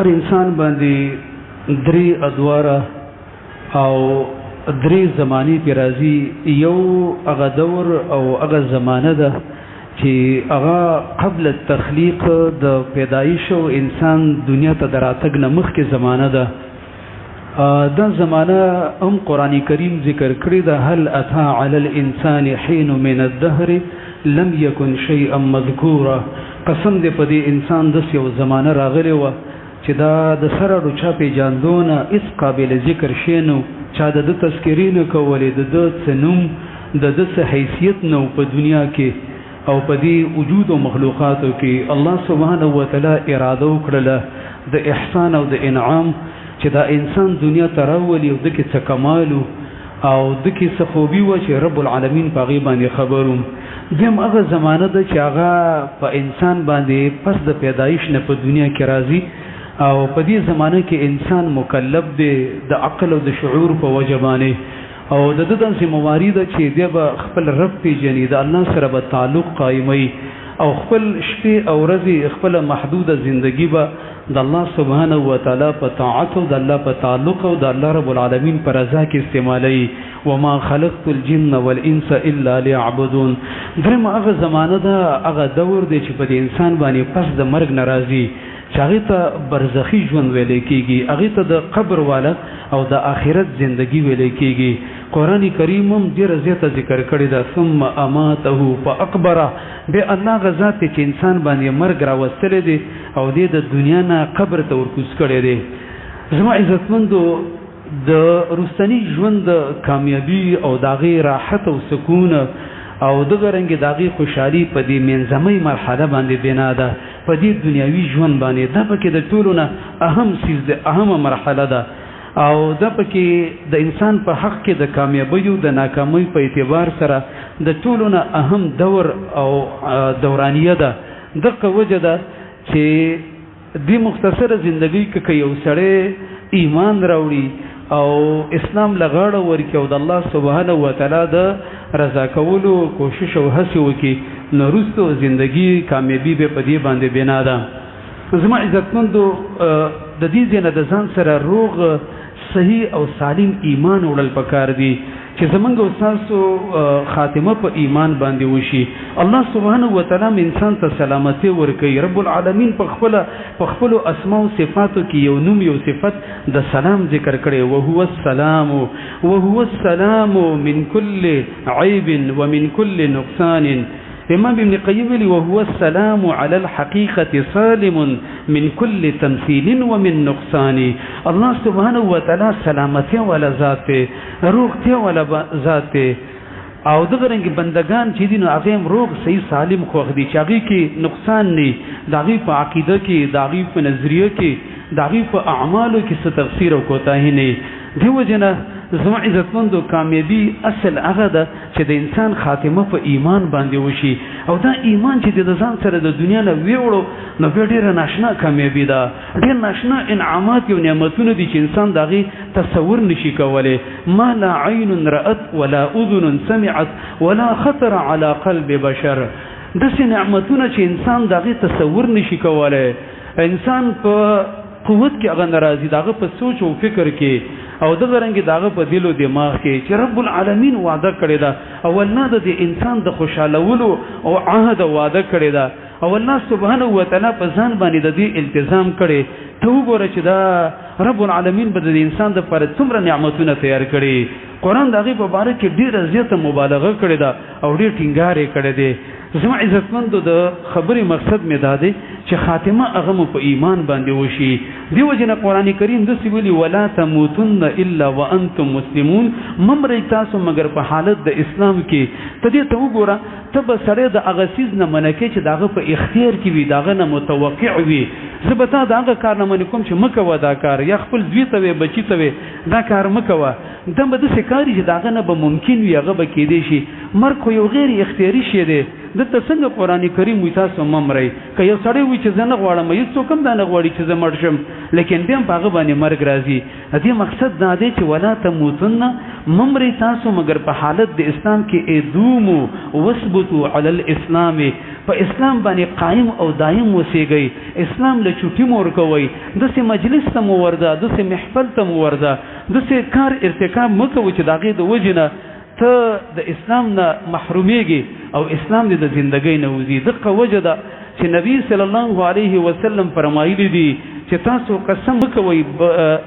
هر انسان باندې درې ادواره او درې زمانی پی راځي. یو هغه دور او هغه زمانه ده چې هغه قبل التخلیق د پیدایش او انسان دنیا ته دراتګ نه مخکې زمانه ده. دا زمانه هم قرآن کریم ذکر کړی ده. هل اتا علی الانسان حین من الدهر لم یکن شیئا مذکورا. قسم دې په دې انسان داسې یو زمانه راغلی وه چې دا د سره چا پیژاندونه هېڅ قابل ذکر شی نه و، چا د ده تذکرې نه کولې، د ده څه نوم، د ده څه حیثیت نه و په دنیا کې او په دې وجود او مخلوقاتو کې. الله سبحانه وتعالی اراده وکړله د احسان او د انعام چې دا انسان دنیا ته راولي او دکې څه کمال او دکې څه خوبي وه چې رب العالمین په هغې باندې خبر وم. دویم هغه زمانه ده چې هغه په انسان باندې پس د پیدایش نه په دنیا کې راځي او په دې زمانه کې انسان مکلف دی د عقل او د شعور په وجه باندې او د ده داسې مواري ده چې دی به خپل رب پیژني، د الله سره به تعلق قایموي او خپل شپې او ورځې خپله محدوده زندگی به د الله سبحانه وتعالی په طاعت او د الله په تعلق او د الله رب العالمین په رضا کې استعمالوي. وما خلقت الجن والانس الا ليعبدون. درېیم هغه زمانه ده، هغه دور دی چې په دې انسان باندې پس د مرګ نه راځي چې هغې ته برزخي ژوند ویلی کېږي، هغې ته د قبر والا او د آخرت زندگی ویلی کېږي. قرآن کریم هم ډېره زیاته ذکر کړې ده. ثم اماته فاقبره. بیا الله هغه ذات دی چې انسان باندې مرګ راوستلی دی او دې د دنیا نه قبر ته ورکوز کړی دی. زما عزتمندو، د رستنی ژوند د کامیابي او د هغې راحت او سکون او دغه رنګې د هغې خوشحالي په دې منځمۍ مرحله باندې بنا ده، په دې دنیاوي ژوند باندې. دا پکې د ټولو نه اهم څیز دی، اهمه مرحله ده او دا پکې د انسان په حق کې د کامیابیو د ناکامۍ په اعتبار سره د ټولو نه اهم دور او دورانیه ده. دغه وجه ده چې دې مختصره زندګۍ کې که یو سړی ایمان راوړي او اسلام لغاړه ورکړي او د الله سبحانه وتعالی د رضا کولو کوشش او هڅې وکړي، نو وروستو زندګي کامیابي به په دې باندې بنا ده. زما عزتمندو، د دې ځای نه د ځان سره روغ صحیح او سالم ایمان وړل پکار دي چې زمونږ او ستاسو خاتمه په ایمان باندې وشي. الله سبحانه وتعالی انسان ته سلامتی ورکوي. رب العالمین په خپلو اسماء او صفاتو کې یو نوم، یو صفت د سلام ذکر کړی. وهو السلام من كل عیب ومن كل نقصان. امام ابن قیم ویلی وهو السلام علی الحقیقة سالم من كل تمثیل ومن نقصان. الله سبحانه وتعالی سلامتی والا ذات دی، روغتیا والا ذات دی او دغه رنګ بندگان چې دي نو هغې هم روغ صحیح سالم خوښ دي چې هغې کې نقصان نه، د هغې په عقیده کې، د هغې په نظریه کې، د هغې په اعمالو کې څه تقصیر او کوتاهي نه. دې وجې نه زما عزتمندو، کامیابي اصل هغه ده چې د انسان خاتمه په ایمان باندې وشي او دا ایمان چې د ځان سره د دنیا نه ویوړو نو بیا ډېره ناشنا کامیابي ده، ډېر ناشنا انعامات او نعمتونه دي چې انسان د هغې تصور نشي کولی. ما لا عین رأت ولا اذن سمعت ولا خطر على قلب بشر. داسې نعمتونه چې انسان د هغې تصور نشي کولی. انسان په قوت کې هغه ناراضي، د هغه په سوچ او فکر کې او دغه رنګې د هغه په دل او دماغ کې چې رب العالمین وعده کړې ده او الله د انسان د خوشحالولو او عهد وعده کړې ده او الله سبحانه وتعالی په ځان باندې د دې التزام کړي. ته وګوره چې دا رب العالمین به د انسان دپاره څومره نعمتونه تیار کړي. قرآن د هغې په باره کې ډېره زیاته مبالغه کړې ده او ډېر ټینګار یې کړی دی. زما عزتمندو، د خبرې مقصد مې دا دی چې خاتمه هغه مو په ایمان باندې وشي. دې وجې نه قرآن کریم داسې ویلي ولا تموتن الا وانتم مسلمون. مه مرئ تاسو مګر په حالت د اسلام کې. ته دې ته وګوره، ته به سړی د هغه څیز نه منع کوې چې د هغه په اختیار کې وي، د هغه نه متوقع وي. زه به تا د هغه کار نه منع کوم چې مه کوه دا کار، یا خپل زوی ته وې بچي ته وې دا کار مه کوه. دا به داسې کار وي چې د هغه نه به ممکن وي، هغه به کېدی شي. مرګ خو یو غیر اختیاري شی دی. دلته څنګه قرآن کریم وایي تاسو مه مرئ. که یو سړی وایي چې زه نه غواړم، هېڅوک هم دا نه غواړي چې زه مړ شم، لیکن بیا هم په هغه باندې مرګ راځي. د دې مقصد دا دی چې ولا تموتن، مه مرئ تاسو مګر په حالت د اسلام کې ادومو واثبتوا علی الاسلام. په اسلام باندې قائم او دائم اوسېږئ، اسلام له چوټي مور کوئ، داسې مجلس ته مو ورده، داسې محفل ته مو ورده، داسې کار ارتکاب مه کوئ چې د هغې د وجې نه ته د اسلام نه محرومیږي او اسلام دې د زندګۍ نه وځي. دغه وجه ده چې نبی صلی الله علیه وسلم فرمایلی دي چې تاسو قسم وکوئ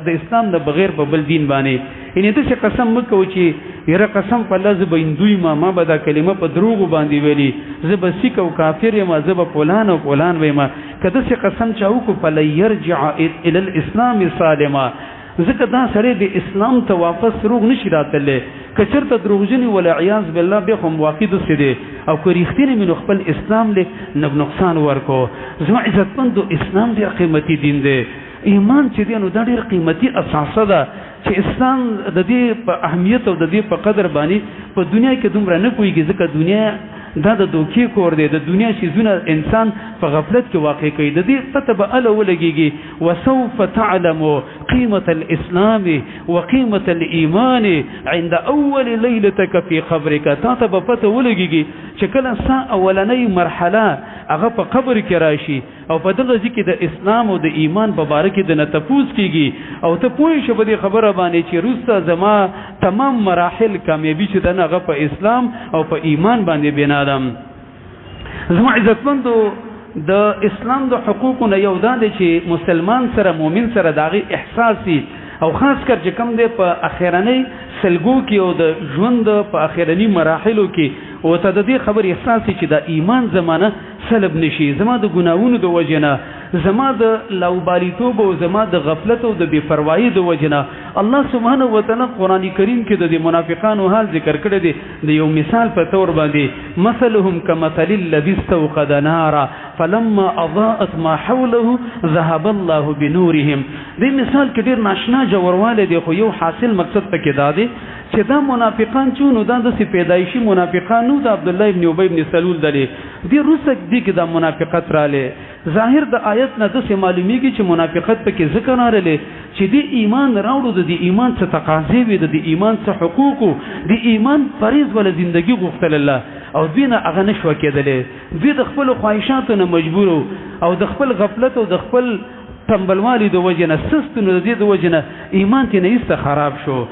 د اسلام نه بغیر په بل دین باندې، یعنې داسې قسم مه کوئ چې یاره قسم په الله زه به هندو یم، ما به دا کلمه په دروغو باندې ویلي، زه به سیک او کافر یم، زه به فلان او فلان ویم. که داسې قسم چا وکړو فلن یرجع الی الاسلام سالما، ځکه دا سړی د اسلام ته واپس روغ نشي راتلی. که چېرته دروغجن والعیاذ بالله بیا خو واقع داسې دی، او که رښتینې مې نو خپل اسلام له نقصان ورکو. زما عزتمندو اسلام ډېر قیمتي دین دی. ایمان چې دی نو دا ډېر قیمتي اساسه ده چې اسلام د دې په اهمیت او د دې په قدر باندې په دنیا کې دومره نه پوهېږي، ځکه دنیا دا د دوکې کور دی. د دنیا شیزونه انسان په غفلت کې واقع کوي. د دې پته به اله ولګېږي وسوف تعلم قیمة الاسلام وقیمة الایمان عند اول لیلتک فی قبرک. تا ته به پته ولګېږي چې کله ستا اولنۍ مرحله هغه په قبر کې راشي او په دغه ځای کې د اسلام او د ایمان په باره کې د نه تپوس کېږي، او ته پوه شې په دې خبره باندې چې وروسته زما تمام مراحل کامیابي چې ده هغه په اسلام او په ایمان باندې بنا ده. زما عزتمندو د اسلام د حقوقو نه یو دا دی چې مسلمان سره مؤمن سره د هغې احساسي او خاص کر چې کوم دی په اخرنۍ سلګو کې او د ژوند په اخرني مراحلو کې او ته د دې خبر احساسي چې د ایمان زمانه سلب نشي، زما د ګناهونو د وجې نه، زما د لاوبالیتوب او زما د غفلت او د بې پروایي د وجې نه الله سبحانه وتعالی قرآن کریم کې د منافقانو حال ذکر کړی دی د یو مثال په طور باندې. مثلهم کمثل الذی استوقد نارا فلما اضاءت ما حوله ذهب الله بنورهم. دې مثال کې ډېر ناشنا جوړوالی دی، خو یو حاصل مقصد پکې دا دی چې دا منافقان چې نو دا داسې پیدایشي منافقان نو د عبدالله ابن ابی ابن سلول دلی دې وروسته دې کې دا منافقت رالی. ظاهر د آیت نه داسې معلومیږي چې منافقت پکې ذکر راغلی چې دې ایمان راوړو، د دې ایمان څه تقاضې وي، د دې ایمان څه حقوقو، د ایمان فریض ولا زندگی غوښتل الله او دوی نه هغه نه شوه کېدلی. دوی د خپلو خواهشاتو نه مجبورو او د خپل غفلت او د خپل تنبلوالي د وجې نه سست نو د دې د وجې نه ایمان کې نه ایسته خراب شو.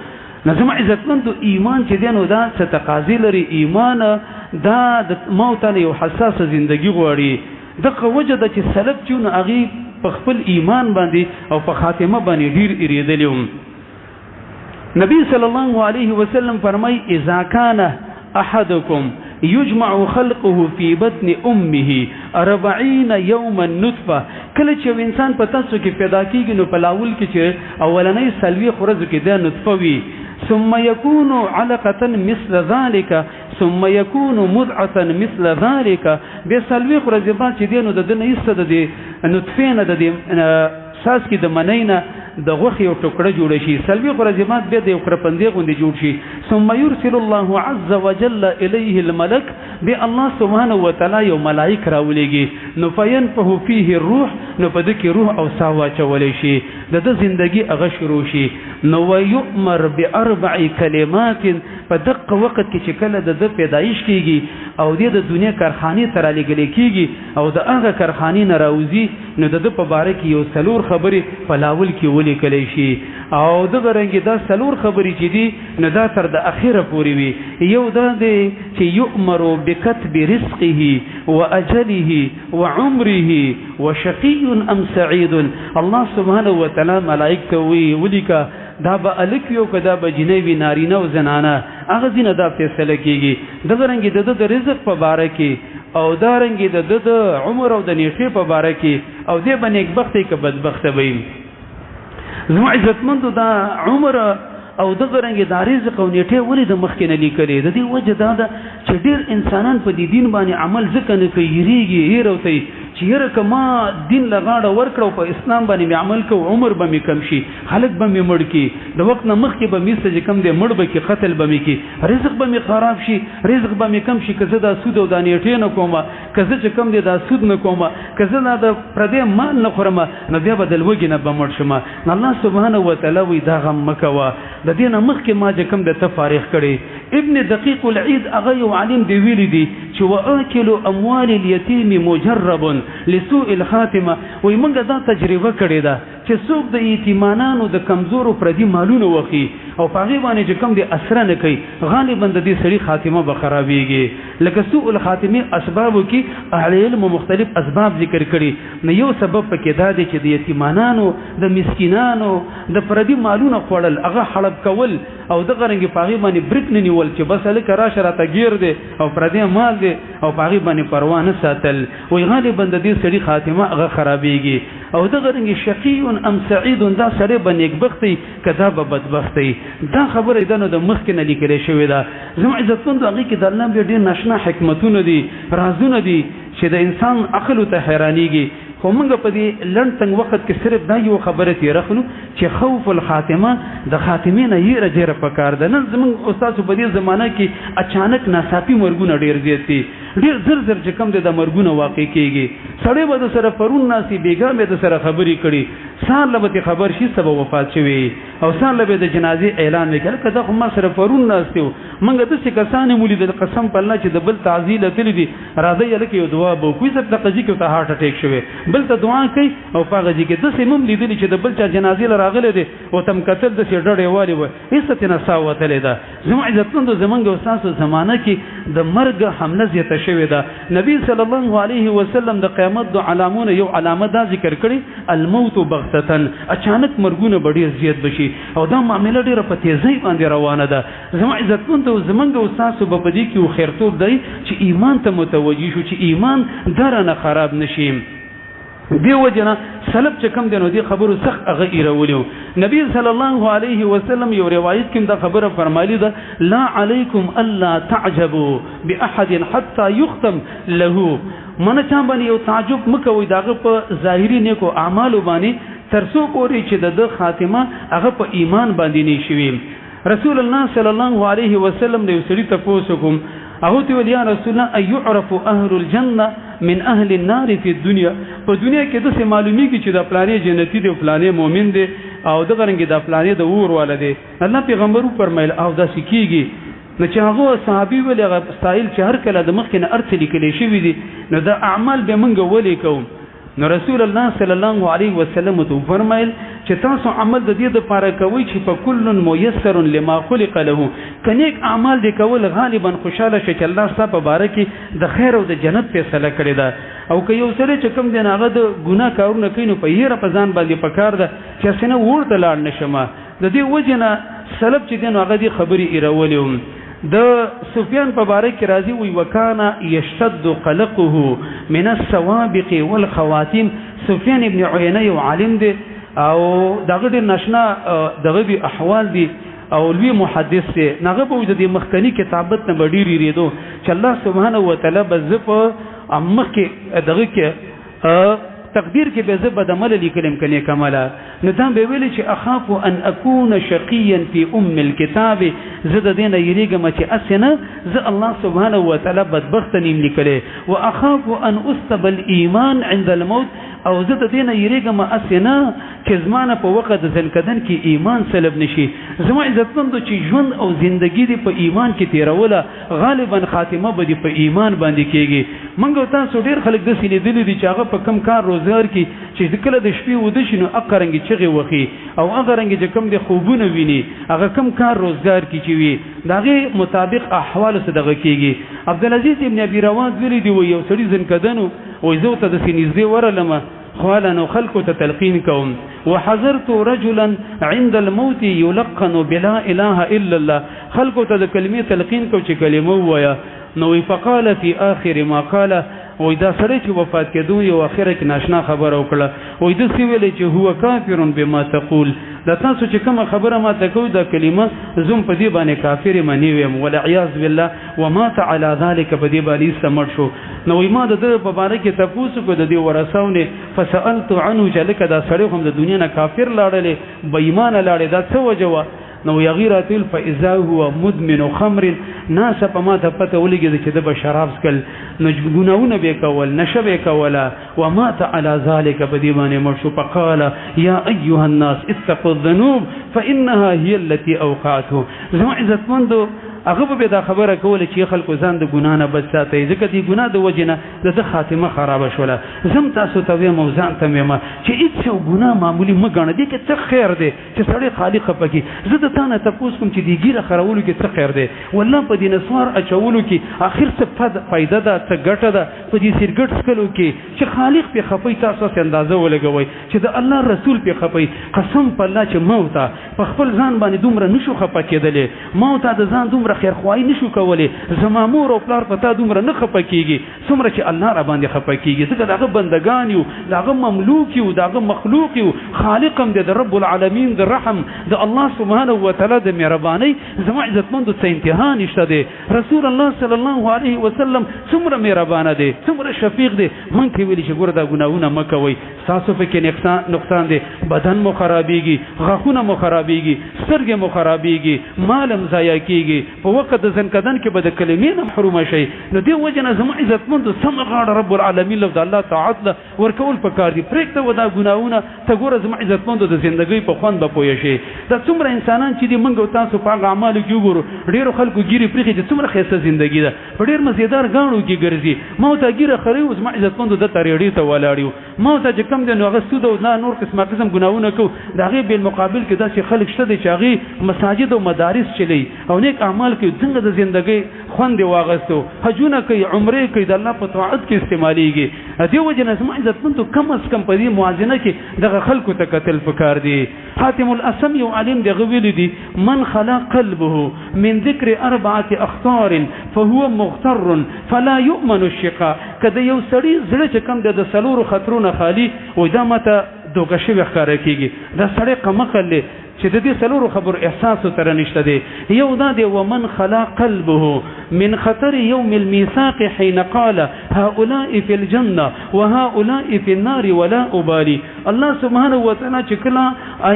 نو زما عزتمندو ایمان چې دی نو دا څه تقاضې لري. ایمان دا د موت نه یو حساسه زندگی غواړي. دغه وجه ده چې سلف چې نو هغې په خپل ایمان باندې او په خاتمه باندې ډېر اریدلي وم. نبی صلی الله علیه وسلم فرمای اذا کان احدکم یجمع خلقه فی بطن امه 40 یوما نطفه. کله چې انسان په تاسو کې پیدا کېږي نو په لاول کې چې اولنۍ څلوېښت ورځو کې دا نطفه وي، ثم يكون علقة مثل ذلك ثم يكون مضعة مثل ذلك. بیا څلوېښت ورځې بعد چې دی نو د ده نه ایسته د دې نطفې نه د دې ساس کې د منۍ نه د غوښې یو ټوکړه جوړه شي، څلوېښت ورځې بعد بیا د یو خرپندې غوندې جوړ شي. ثم يرسل الله عز وجل الیه الملک. بیا الله سبحانه وتعالی یو ملائک راولېږي نو فینفخ فیه الروح، نو په ده کې روح او ساه واچولی شي، د ده زندګي هغه شروع شي. نو ویؤمر باربع کلمات. په دقه وخت کې چې کله د ده پیدایش کېږي او د دنیا کارخانې ته رالیږلی کېږي او د هغه کارخانې نه راوځي نو د ده په باره کې یو څلور خبرې په لاول کې ولیکلی شي. او دغه رنګې دا څلور خبرې چې دي نو دا تر د اخره پورې وي. یو دا دی چې یؤمر بکتب رزقه واجله وعمره وشقی ام سعید. الله سبحانه وتعالی ملائک ته ولیکه دا به الک یو که دا به جنۍ وي، نارینه او زنانه، هغه ځینه دا فیصله کېږي. دغه رنګې د ده د رزق په باره کې او دا رنګې د ده د عمر او د نیټې په باره کې او دی به نیکبخته که بدبخته به وي. زما عزتمندو دا عمر او دغه رنګې دا رزق او نیټې ولې د مخکې نه لیکلې؟ د دې وجه دا ده چې ډېر انسانان په دې دین باندې عمل ځکه نه کوي، هېرېږي، هېر او ته چې یاره که ما دین له غاړه ورکړه او په اسلام باندې مې عمل کوو عمر به مې کم شي، خلک به مې مړ کړي، د وخت نه مخکې به مې چې کم دی مړ به کړي، قتل به مې کړي، رزق به مې خراب شي، رزق به مې کم شي. که زه دا سود او دا نیټې نه کومه، که زه چې کم دی دا سود نه کومه، که زه دا د پردی مال نه خورم، نو بیا به د لوږې نه به مړ شم. الله سبحانه وتعالی وایي دا غم مه کوه. د دې نه مخکې ما چې کوم د تفارغ کړي ابن دقیق العید هغه یو عالم دی ویلی دی چې واکل اموال اليتيم مجرب لسوء الخاتمه وای موږ دا تجربه کړې ده چې څوک د یتیمانانو د کمزورو پردي مالونه وخی او پاغي باندې چې کوم دي اثر نه کوي غالبا د دې سړي خاتمه به خرابېږي لکه سوء الخاتمه اسبابو کې اهل علم مختلف اسباب ذکر کړي نو یو سبب پکې دا دی چې د یتیمانانو د مسکینانو د پردي مالونه خوړل هغه حلب کول او د غرنګ پاغي باندې برک نه نیول چې بس الکه را شراته گیر دی او پردي مال دی او پاغي باندې پروا نه ساتل وای غالبا د دې سړي خاتمه هغه خرابېږي او د غرنګ شقي ام سعید دا سړی به نیکبختي کدا به بدبختي دا خبره ده نو د مخکې نه لیکل شوې ده زموږ عزتمند هغه کې د الله ډېر ناشنا حکمتونه دي رازونه دي چې د انسان عقل ته حیرانيږي خو موږ په دې لنډ تنګ وخت کې صرف دا یو خبره تیر رخلو چې خوف الخاتمه د خاتمه نه یې رجره پکار ده نن زموږ استاد په دې زمانہ کې اچانک ناڅاپي مرګونه ډېر زیات دي ډېر زر چې کم د مرګونه واقع کیږي سړی به د سره پرون ناسي بیګا به د سره خبرې کړي سال لبه خبر شي سبب وفات شوی او سال لبه د جنازې اعلان وکړ کله خو ما سره پرون ناسیو موږ د څه کسانې مولي د قسم په الله چې د بل تعزیل تل دي راځي لکه یو دعا به کوی څه د قضیه کې ته هارت اٹیک شوی بل ته دعا کوي او پاغه چې د سیمم لیدلی چې د بل چا جنازې راغله دي او تم قتل د سیډړې والی و هیڅ نه ساوتلې ده زموږ عزتمند زمونږ استاد زمانہ کې د مرګ حمله زیاته شوې ده نبی صلی الله علیه وسلم د قیامت د علامونه یو علامه دا ذکر کړي الموت بغتتن اچانک مرګونه ډېر زیات بشي او دا معاملې ډېره په تیزی باندې روانه ده زموږ عزتمند زمونږ استاد په بدی کې خیرتوب دی چې ایمان ته متوجي شو چې ایمان درنه خراب نشي دیو جنا سلب چې کم دنو دی خبرو سخت هغه ایرولو نبی صلی الله علیه وسلم یو روایت کې دا خبره فرمایلی ده لا علیکم الا تعجبوا باحد حتى يختم له من چا باندې یو تعجب مکوئ داغه په ظاهری نیکو اعمال باندې ترسو پوري چې د خاتمه هغه په ایمان باندې نشوي رسول الله صلی الله علیه وسلم د سړي تاسو کوم او ته ویل یا رسول الله ايعرف اهل الجنه من اهل النار في الدنيا په دنیا کې د څه معلومیږي چې د پلانې جنتی دی پلانې مؤمن دی او د غرنګ د پلانې د اور والده الله پیغمبر فرمایل او دا سکیږي نو چې هغه صحابي ویل هغه استایل چې هر کله د مخکنه ارث لیکل شوی دي نو دا اعمال به منګ ولې کوم نو رسول الله صلی الله علیه وسلم تو فرمایل چې تاسو عمل د دې د پاره کوي چې په کل میسر لما خلق له کنيک اعمال دې کول غالبا خوشاله شي چې الله ستاسو په باره کې د خیر او د جنت فیصله کړی دا او که یو سره چې کوم دین هغه د ګناه کارونه کوي نو په یې په ځان باندې پکار ده چې څنګه ورته لاړ نشمه د دې وجنه سلب چې دین هغه دې خبري ایرولم د سفیان په باره کې راځي وی وکانا یشتد قلقه من السوابق والخواتم سفیان ابن عینه یو عالم دی او دغه د نشنا دغه به احوال دي او لوی محدث دی نغه په د مخکنی کتابت نه ډیری ریدو چې الله سبحانه و تعالی بزف امخ کې دغه کې تقدیر کې به زب د عمل لیکلم کني کماله نو دا به ویل چې اخاف ان اكون شقيا في الكتاب زد دینه یریګم چې اسنه ز الله سبحانه و تعالی بدبخت نیم لیکله واخاف ان استب الايمان عند الموت او زد دینه یریګم اسنه چې زمانه په وخت ځنکدن کې ایمان سلب نشي زما عزتمند چې ژوند او زندگی دی په ایمان کې تیروله غالبا خاتمه به دی په ایمان باندې کېږي منګو تاسو ډیر خلک د سینې دي چې هغه په کم کار روزګار کې چې کله د شپې ود شي نو اقرنګ چغي وخی او هغه رنګ چې کم د خوبونه ویني هغه کم کار روزګار کې چي وي داغه مطابق احوال صدقه کېږي عبدالعزيز ابن ابي رواز ویلي دی یو سړي ځنکدنو وې زه ته د سینې زی ورلمه خوالا خلق تلقين كون وحذرت رجلا عند الموت يلقن بلا اله الا الله خلق كلمه تلقين کو چې کلمه ويا نو فقال في اخر ما قال وإذا سرت وفات کېدو یو اخره کې ناشنا خبر او کړه وې د سی ویلې چې هو کافر بما تقول دا تاسو چې کوم خبره ما ته کوي دا کلمه زوم په دې باندې کافر منی ویم ولا عیاذ بالله ومات على ذلك په دې باندې سمړ شو نو ما د په باره کې تاسو کو د دې ورساونه فسالت عنه چې لکه دا سړی هم د دنیا نه کافر لاړلې بې ایمان لاړې دا څه وجوه نو یغیرت فاذا هو مدمن خمر ناس په ما ته پته ولګي چې د شراب سکل نو ګناونه به کول نشه به کولا ومات على ذلك بدیوانه مرشو فقال يا ايها الناس اتقوا الذنوب فانها هي التي اوقعته زما عزت مندو هغه به دا خبره کوله چې خلکو ځان د ګنا نه بچ ساتي ځکه دی ګنا د وجنه د خاتمه خراب شوله زم تاسو ته وایم ځان ته وایم چې هیڅ ګنا معمولی مګنه دي کې څه خیر دی چې سړی خالق پکې زه د تانه تاسو کوم چې دی ګیره خرولو کې څه خیر دی والله په دې نسوار اچولو کې اخر څه فائدہ ده څه ګټه ده په دې سرګټ سکلو کې چې خالق په خپي تاسو ته اندازه ولګوي چې د الله رسول په خپي قسم په الله چې موت په خپل ځان باندې دومره نشو خپه کېدلې موت د ځان دومره خیر خوای نشو کولای زما مور او پلار پتا دومره نه خپه کیږي څومره چې الله را باندې خپه کیږي ځکه داغه بندگان یو داغه مملوک یو داغه مخلوق یو خالق هم د رب العالمین د رحم د الله سبحانه و تعالی د مهرباني زما عزتمند ته انتها نشته دی رسول الله صلی الله علیه وسلم څومره مهربان دی څومره شفیق دی مونږ کې ویل چې ګوره دا ګناونه مکوئ تاسو په کې نقصان دی بدن مو خرابېږي غاښونه مو خرابېږي سترګې مو خرابېږي مالم ضایع کیږي په وخت د ځنکدن کې به د کلمې نه محروم شي نو دې وجنه زما عزتمند سم غاړه رب العالمین له الله تعالی ورکول پکار دي پرېکته ودا ګناونه ته ګوره زما عزتمند د ژوندۍ په خوند به پوي شي دا څومره انسانان چې دې منګ تاسو په اعمالو کې وګورو ډیرو خلکو ګيري پرېخي چې څومره خیسه ژوندۍ ده په ډیر مزیدار غاڼو کې ګرځي مو ته ګيره خري او زما عزتمند د تریړی ته ولاړیو مو ته چې کم د نو غسود او نور قسم ګناونه کو دغه بل مقابل کې داسې خلک شته چې هغه مساجد او مدارس چلی او نیک اعمال کې څنګه د ژوندۍ خوند واغستو حجونه کوي عمره کوي د الله په طاعت کې استعماليږي دې وجه نه زما عزتمند کم از کم په دې موازنه کې دغه خلکو ته قتل فکر دي حاتم الاسم یو عالم دغه ویل دي من خلا قلبه من ذکر اربعه اخطار فهو مغتر فلا يؤمن الشقاء کله یو سړی زړه چې کم د سلورو خطرونه خالی و دا مته دوګه شي ښکارا کیږي دا سړی قمقله چې د دې سلورو خبر احساس تر نشته دی یو دا دی ومن خلا قلبه من خطر يوم الميثاق حين قال هؤلاء في الجنه وهؤلاء في النار ولا ابالي الله سبحانه وتعالى چې کله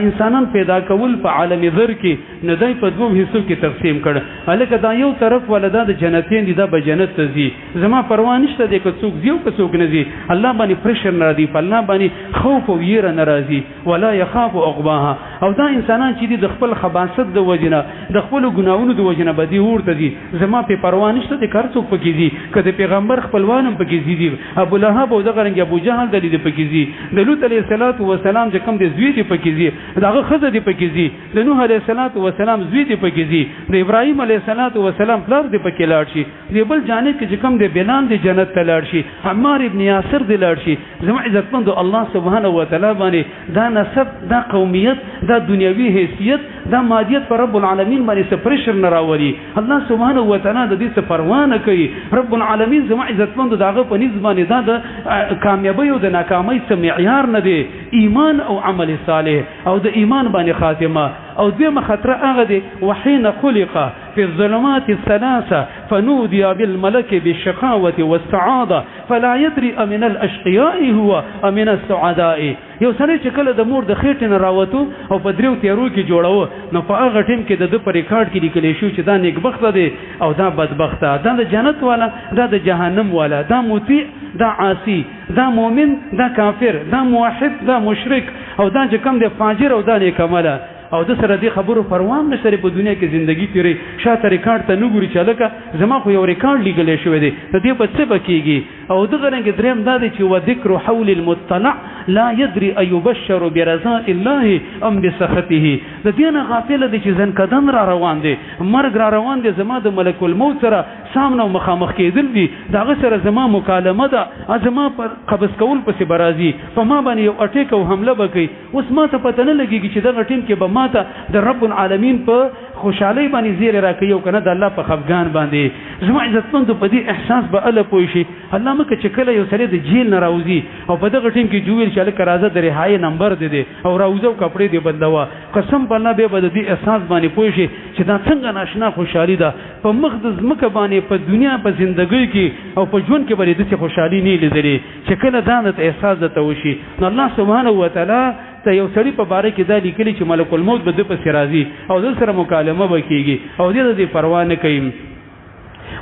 انسانان پیدا کول په عالم ذر کې نه دای په دوه حصو کې تقسیم کړ الکه دا یو طرف ولدا د جنتین دي دا به جنت ته ځي زما پروا نشته دی که څوک زیو که څوک نه ځي الله باندې پرشر نه دی په الله باندې خوف او ویره ناراضي ولا يخاف عقباها او دا انسانان چې د خپل خباثت د وجنه د خپل ګناونو د وجنه بدی ورته دي زما په پروا نشته دی کار څوک پکې دي کله پیغمبر خپلوانم پکې دي ابو لهب او دغه رنګ ابو جهل د دې پکې دي د لوط علیه السلام چې کوم د زوی دی پکې دي دغه خزه دی پکې دي د نوح علیه السلام زوی دی پکې دي د ابراهیم علیه السلام پلار دی پکې لاړ شي د بل جانب کې چې کوم د بلال دی جنت ته لاړ شي عمار ابن یاسر دی لاړ شي زما عزتمند الله سبحانه و تعالی باندې دا نسب دا قومیت دا دنیوي حیثیت دا مادیت پر رب العالمین باندې سپریشر نه راولي الله سبحانه و تعالی د دې څه پروا نه کوي رب العالمین زما عزتمند داغه په نسبت باندې دا د کامیابی او د ناکامۍ څه معیار نه دی ایمان او عمل صالح او د ایمان باندې خاتمه او دویمه خطر هغه دی وحين خلق في الظلمات الثلاثه فنودي بالملك بالشقاوه والسعاده فلا يدري من الاشقياء هو من السعداء یو سړی چې کله د مور د خېټې نه راوته او په دریو تیارو کې جوړاوه نو په هغه ټیم کې د په ریکارډ کې لیکل شو چې دا نیکبخت دی او دا بدبخت دا د جنت والا دا د جهنم والا دا مطیع دا عاصی دا مؤمن دا کافر دا موحد دا مشرک او دا چې کوم دی فاجر او دا نیک عمله او د سره دې خبرو پروان نشته په دنیا کې ژوندۍ تیری شاته ریکارډ ته نه ګوري چې لکه زما خو یو ریکارډ لیکل شوی دی ته دې په څه بکیږي او دغه رنګ دریم دا دی چې وذکر حول المطلع لا يدري ايبشر برضاء الله ام بسخطه د دې نه غافل دي چې ځن کدن را روان دي مرګ را روان دي زما د ملک الموت سره سامنے مخامخ کېدل دي داغه سره زما مکالمه ده ازما پر قبض کول پسې برازي په ما باندې یو اٹیک او حمله وکي اوس ما ته پته نه لګيږي چې دغه ټیم کې به ماته د رب العالمین په خوشحالي باندې زیره راکې او کنه د الله په خفګان باندې زما عزتمند په دې احساس به الله پوي شي الله مکه چې کله یو سره د جیل نه راوځي او په دغه ټیم کې جوړ شاله کرازه د رهایی نمبر دی او راوځو کپڑے دی بدلوا قسم په الله به د دې احساس باندې پوي شي چې دا څنګه ناشنا خوشحالي ده په مقدس مکه باندې په دنیا په ژوندۍ کې او په ژوند کې باندې د خوشحالي نه لیدلې چې کله دا د احساس ته وشي نو الله سبحانه و تعالی د یو سړي په باره کې دا لیکلي چې ملک الموت به د پسې راځي او د سره مکالمه به کېږي او دې پروا نه کوي.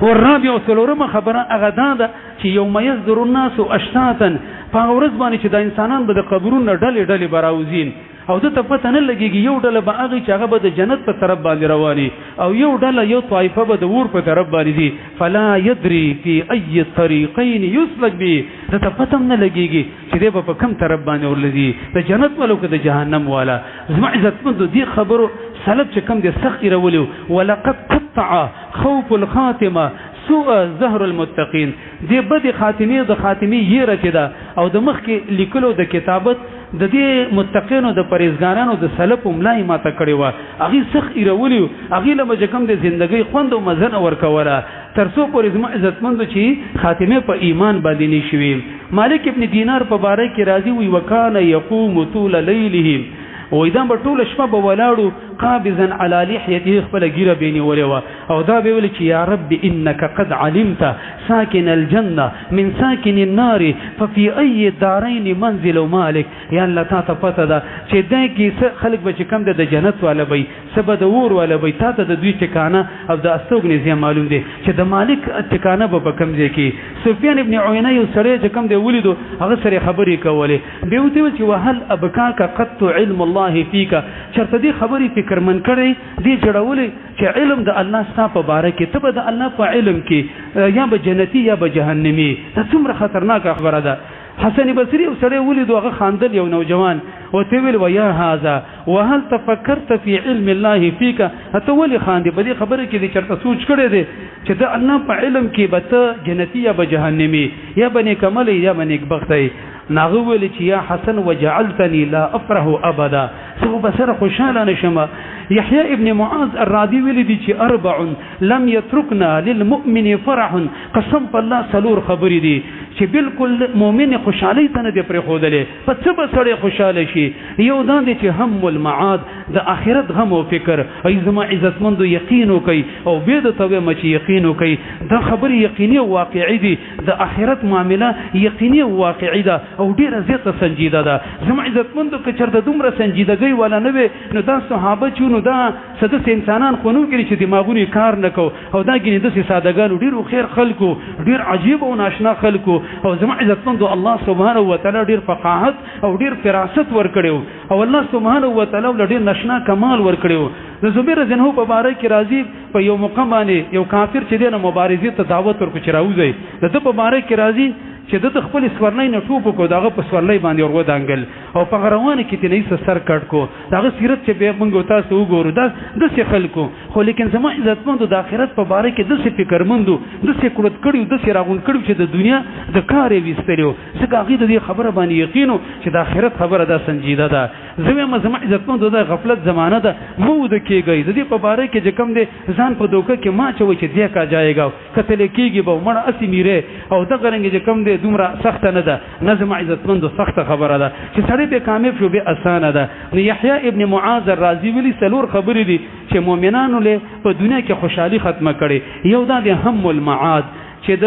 والرابع څلورمه خبره هغه دا ده چې یوم یصدر الناس اشتاتا په هغه ورځ باندې چې د انسانان به د قبرونو ډلې ډلې به راوځي او د ته پته نه لګېږي یو ډله به هغه چې هغه به د جنت په طرف باندې رواني او یو ډله یو طایفه به د اور په طرف باندې ځي. فلا یدري فی ای الطریقین یسلک به د ته پته نه لګېږي چې دی به په کوم طرف باندې ورلځي د جنت والا که د جهنم والا. زما عزتمندو دې خبرو سلب چې کوم دې سخت ایرولي ولقد قطع خوف الخاتمه سوء زهر المتقین دې بدې خاتمې د خاتمې یېره چې ده او د مخکې لیکلو د کتابت د دې متقینو د پرهیزګارانو د سلف ملای ماته کړې وه هغې سخت ایرولي هغې له به چې کوم د زندګۍ خوند او مزه نه ورکوله تر څو پورې زما عزتمندو چې خاتمې په ایمان باندې نه شوي. مالک ابن دینار په باره کې راځي وي وکانه یقوم طول لیله وای دا به ټوله شپه به ولاړو قابضا علی لحیته خپله ږیره به یې نیولې وه او دا به ویل چې یا رب انک قد علمت ساکن الجنه من ساکن النار ففي ای الدارین منزل مالک. یا الله تا ته پته ده چې دی کې خلک به چې کم ده د جنت والا وی څه به د اور والا وی تا ته د دوی ټکانه او د استوګنې ځای معلوم دی چې د مالک ټکانه به په کوم ځای کې. سفیان ابن عینه یو سړی چې کوم دی ولیدو هغه سره خبرې کولې بیا ورته ویل چې وهل ابکاک قط علم الله فیک چېرته دې خبرې فکرمن کړی دې جوړولې چې علم د الله ستا په باره کې ته به د الله په علم کې یا به جنتي یا به جهنمي دا څومره خطرناکه خبره ده. حسن بصري یو سړی ولیدو هغه خاندل یو نوجوان ورته ویل ویا هذا وهل تفکرت فی علم الله فیک ته ولې خاندې په دې خبره کې دې چېرته سوچ کړی دی چې د الله په علم کې به ته جنتي یا به جهنمي یا به نیکعملی یا به نیکبختی. ناغه ویل چې یا حسن وجعلتنی لا افرح ابدا سو بسره خوشاله نشم. یحیی ابن معاذ الرادی ویل دي چې اربع لم يتركنا للمؤمن فرح قسم بالله سلور خبرې دي چې بالکل مؤمن خوشحالي ته نه دی پرې ښودلې په څه به سړی خوشحاله شي. یو دا دی چې هم المعاد د آخرت غم او فکر ای زما عزتمندو یقین وکئ او بیا درته وایم چې یقین وکئ دا خبرې یقیني او واقعي دي د آخرت معامله یقیني او واقعي ده او ډېره زیاته سنجیده ده. زما عزتمندو که چېرته دومره سنجیدګۍ والا نه وي نو دا صحابه چې نو دا څه داسې انسانان خو نه وګړي چې دماغونه یې کار نه کو او دا ګینې داسې سادهګانو ډېرو خیر خلکو ډېر عجیب او ناشنا خلکو او زما عزتمندو الله سبحانه وتعالی ډېر فقاهت او ډېر فراست ورکړی او الله سبحانه وتعالی له ډېر ناشنا کمال ورکړی. د زبیر رضی الله په باره کې راځي په یو موقع باندې یو کافر چې دی نه مبارزې ته دعوت ورکړو چې راوځئ د ده په باره کې راځي چې د خپل سورلۍ نه ټوپ وکړو دغه په سورلۍ باندې ور ودانګل او په غروانه کې تنه یې سر کټ کو دغه سیرت چې به موږ تاسو وګورو دا داسې خلکو خو لیکن زما عزتمندو د آخرت په باره کې داسې فکرمندو داسې کړت کړیو داسې راغون کړیو چې د دنیا د کار یې ویستلیو ځکه هغې د دې خبره باندې یقینو چې د آخرت خبره دا سنجیده ده. زه وایم زما عزتمندو دا غفلت زمانه ده مه وده کېږئ د دې په باره کې چې کوم دی ځان په دوکه کې ما اچوئ چې دې کا جایګا کتلی کېږي به مړه اسې میرې او دغه رنګې چې کوم دی دومره سخته نه ده نه زما عزتمندو سخته خبره ده چې سړی بیا کامیاب شو بیا اسانه ده. نو یحیی ابن معاذ الرازي ویلي څلور خبرې دي چې مؤمنانو له په دنیا کې خوشحالي ختمه کړي. یو دا د هم المعاد چې د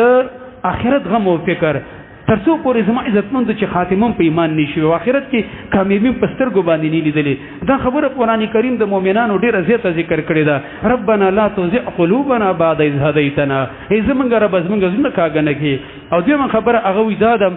آخرت غم او فکر تر څو پورې زما عزتمندو چې خاتمه په ایمان نشي او آخرت کې کامیابي په سترګو باندې نه لیدلې دا خبره قرآن کریم د مؤمنانو ډېره زیاته ذکر کړې ده. ربنا لا تزغ قلوبنا بعد إذ هديتنا ای زمونږ رب زمونږ زړونه کاږه نه کړي. او دویمه خبره هغه وي دا ده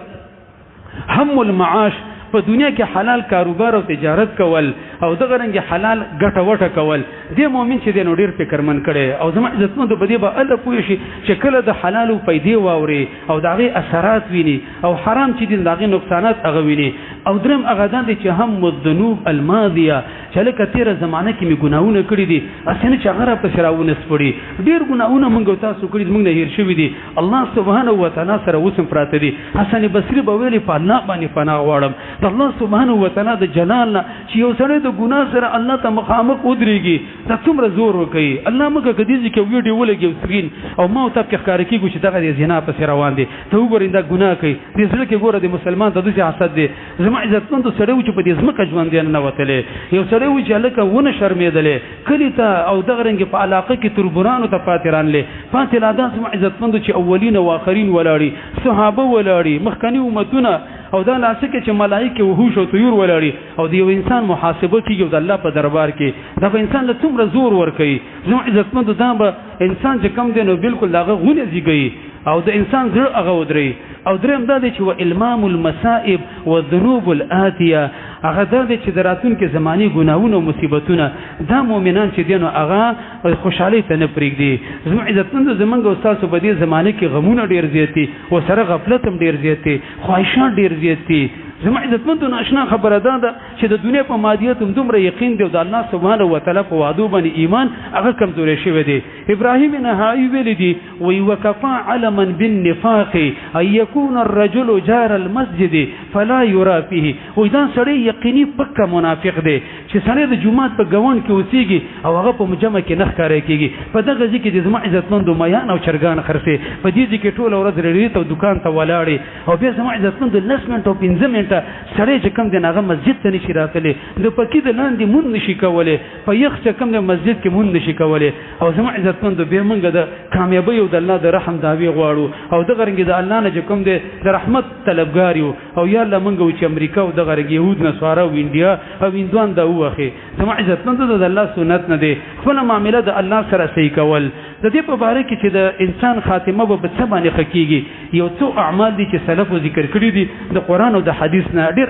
هم المعاش په دنیا کې حلال کاروبار او تجارت کول او دغه رنګ حلال ګټه وټه کول دې مؤمن چې دی نو ډېر فکرمن کړي او زما عزتمندو په دې به الله پوه شي چې کله د حلالو پیدې واوري او د هغې اثرات ویني او حرام چې دي د هغې نقصانات هغه ویني. او درېم هغه دا دی چې هم الذنوب الماضیه چې لکه تېره زمانه کې مې ګناهونه کړي دي هسې نه چې هغه راپسې راونسپړي ډېر ګناهونه موږ او تاسو کړي دي موږ نه هېر شوي دي الله سبحانه وتعالی سره اوس هم پراته دي. حسن بصري به ویلې په الله باندې پناه غواړم د الله سبحانه وتعالی د جلال نه چې یو سړی د ګناه سره الله ته مخامخ ودرېږي دا څومره زور ورکوي. الله موږ که دې کې ویډیو ولګي او سکرین او ما او تب کې ښکاره کېږو چې دغه د زنا پسې روان دی ته وګورئ دا ګناه کوي دې زړه کې ګوره د مسلمان ته داسې حسد دی. زما عزتمندو سړی و چې په دې ځمکه ژوندی نه وتلی یو سړی سړی وي چې هلکه ونه شرمېدلی کلي ته او دغه رنګې په علاقه کې تربورانو ته پاتې رانلې پاتې لا داسې عزتمندو چې اولین او آخرین ولاړي صحابه ولاړي مخکني امتونه او دا لاسه کې چې ملائکه وحوش او طیور ولاړي او د یو انسان محاسبه کیږي د الله په دربار کې دا به انسان له څومره زور ورکوي زموږ عزتمندو دا به انسان چې کم دی نو بالکل هغه غونه زیږوي او د انسان زړه هغه ودري او دریم دا دی چې والمام المصائب والذنوب الآتیه هغه دا دی چې د راتلونکي زماني ګناهونه او مصیبتونه دا مؤمنان چې دي نو هغه خوشحالۍ ته نه پرېږدي زموږ عزتمندو زمونږ او ستاسو په دې زمانه کې غمونه ډېر زیات دي ورسره غفلت هم ډېر زیات دی خواهشات ډېر زیات دي زما عزتمندو ناشنا خبره دا ده چې د دنیا په مادیت هم دومره یقین دی او د الله سبحانه وتعالی په وعدو باندې ایمان هغه کمزوری شوی دی ابراهیم نهایی ویلی دی وی وکفا علما بالنفاق ان یکون الرجل جار المسجد فلا یرا فيه وی دا سړی یقیني پکا منافق دی چې سړی د جمعات په ګوند کې اوسېږي او هغه په مجمع کې نه ښکاره کېږي په دغه ځای کې د زما عزتمندو میان او چرګان خرڅې په دې ځای کې ټوله ورځ ریډي ته دکان ته ولاړې او بیا زما عزتمندو 10 منټه او 15 منټه سړی چې کوم دی هغه مسجد ته نشي راتلی د پکې د لاندې مونږ نشي کولی په یخ چې کوم دی مسجد کې مونږ نشي کولی او زما عزتمندو بیا موږ د کامیابۍ او د الله د رحم دعوې غواړو او دغه رنګې د الله نه چې کوم دی د رحمت طلبګار یو او یا الله موږ چې امریکا او دغه رنګې یهود نصارا او انډیا او هندوان دا ووخې زما عزتمندو د الله سنت نه دی خپله معامله د الله سره صحیح کول د دې په باره کې چې د انسان خاتمه به په څه باندې ښه کېږي یو څو اعمال دي چې سلفو ذکر کړي دي د قرآن او د حدیث نه ډېر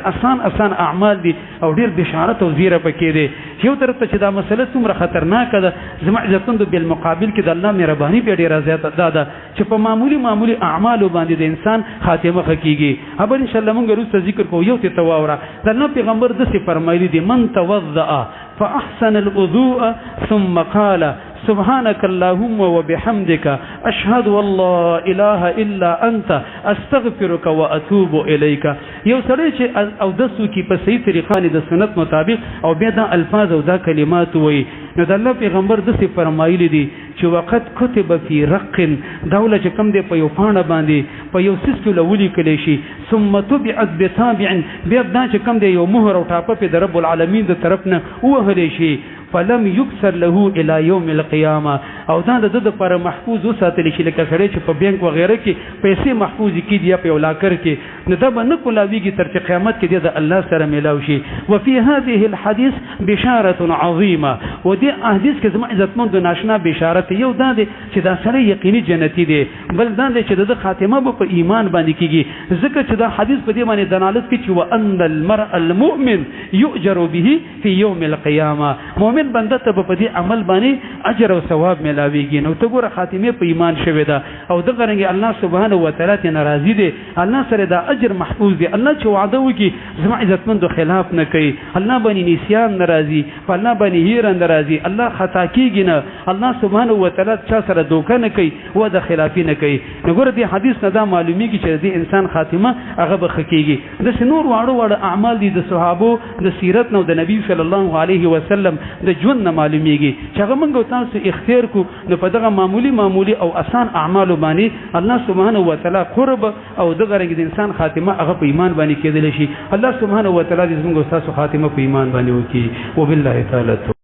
اسان اعمال دي او ډېر بشارت او زیره پکې دی یو طرف ته چې دا مسله څومره خطرناکه ده زما عزتمندو بالمقابل کې د الله مهرباني بیا ډېره زیاته دا ده چې په معمولي اعمالو باندې د انسان خاتمه ښه کېږي ابل انشاءالله موږ وروسته ذکر کوو یو ته واوره د الله پیغمبر داسې فرمایلي دي من توضأ فأحسن الوضوء ثم قال سبحانك اللهم وبحمدك أشهد أن لا إله إلا أنت أستغفرك وأتوب إليك یو سړی چې او دسو کې په صحیح طریقه د سنت مطابق او بیا دا الفاظ او دا کلمات وایي نو د الله پیغمبر داسې فرمایلی دي چې وقت کتب فی رق دوله چې کوم دی په یو پاڼه باندې په یو څیز کې ولیکلی شي ثم تبعت بتابع بیا دا چې کوم دی یو مهر او ټاپه پې د رب العالمین د طرف نه ووهلی شي فلم يكسر له الى يوم القيامه او دا د لپاره محفوظ وساتل شي لکه سړی چې په بانک وغیره کې پیسې محفوظ کړي یا په ولاکر کې نو دا به نه کولاویږي تر چې قیامت کې د الله سره ملاوي شي وفي هذه الحديث بشاره عظيمه ودي حدیث کې زما عزتمند ناشنا بشارت یو دا دی چې دا سړی یقیني جنتی دی بل دا دی چې د خاتمه په ایمان باندې کېږي ځکه چې دا حدیث په دې باندې دلالت کوي چې وان المرء المؤمن يؤجر به في يوم القيامه مؤمن بنده ته په دې عمل باندې اجر او ثواب ملاويږي نو ته ګوره خاتمه په ایمان شوی دا او دغه رنګ الله سبحانه و تعالی ته ناراضي دي الله سره دا اجر محفوظ دي الله چې وعده وکي زما عزتمندو خلاف نه کوي الله باندې نسيان ناراضي الله باندې هیر ناراضي الله خطا کیږي نه الله سبحانه و تعالی چا سره دوکه نه کوي و د خلافي نه کوي نو ګوره دې حدیث نه دا معلومیږي چې دې انسان خاتمه هغه به خکېږي د نور واړو اعمال دي د صحابو د سیرت نو د نبی صلی الله علیه وسلم د ژوند نه معلومیږي چې هغه موږ تاسو اختیار کو نو په دغه معمولی او آسان اعمال باندې الله سبحانه و تعالی قرب او دغه رنګ د انسان خاتمه هغه په ایمان باندې کېدل شي الله سبحانه و تعالی دې موږ تاسو خاتمه په ایمان باندې وکړي وبالله تعالی